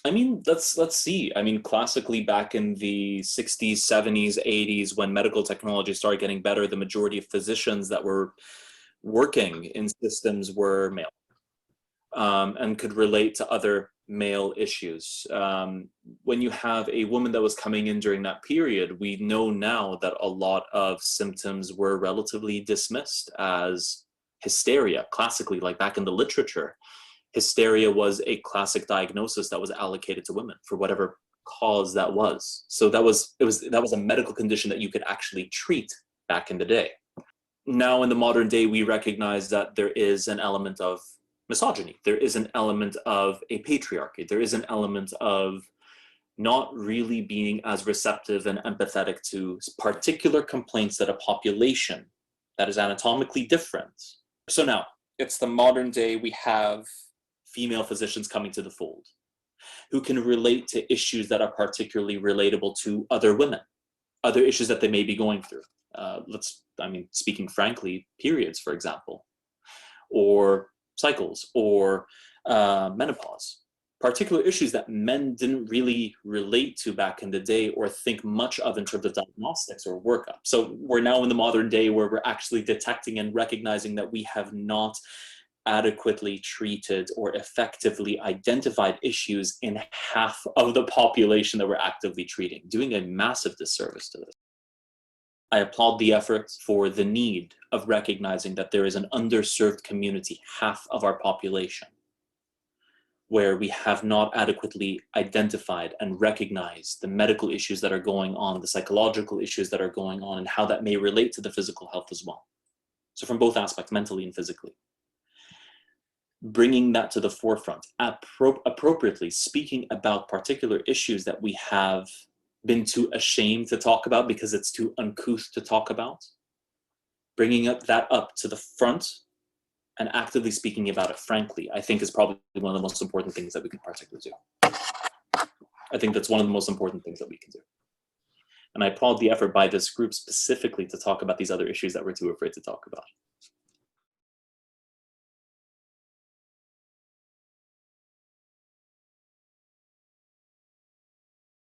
I mean, let's see. I mean, classically, back in the 60s, 70s, 80s, when medical technology started getting better, the majority of physicians that were working in systems were male, and could relate to other male issues. When you have a woman that was coming in during that period, we know now that a lot of symptoms were relatively dismissed as hysteria, classically, like back in the literature. Hysteria was a classic diagnosis that was allocated to women for whatever cause that was. So that was a medical condition that you could actually treat back in the day. Now in the modern day, we recognize that there is an element of misogyny. There is an element of a patriarchy. There is an element of not really being as receptive and empathetic to particular complaints that a population that is anatomically different. So now it's the modern day. We have female physicians coming to the fold who can relate to issues that are particularly relatable to other women, other issues that they may be going through. Speaking frankly, periods, for example, or cycles, or menopause. Particular issues that men didn't really relate to back in the day or think much of in terms of diagnostics or workup. So we're now in the modern day where we're actually detecting and recognizing that we have not adequately treated or effectively identified issues in half of the population that we're actively treating, doing a massive disservice to this. I applaud the effort for the need of recognizing that there is an underserved community, half of our population, where we have not adequately identified and recognized the medical issues that are going on, the psychological issues that are going on, and how that may relate to the physical health as well. So from both aspects, mentally and physically. Bringing that to the forefront, appropriately speaking about particular issues that we have been too ashamed to talk about because it's too uncouth to talk about, bringing that up to the front and actively speaking about it frankly, I think is probably one of the most important things that we can particularly do. I think that's one of the most important things that we can do. And I applaud the effort by this group specifically to talk about these other issues that we're too afraid to talk about.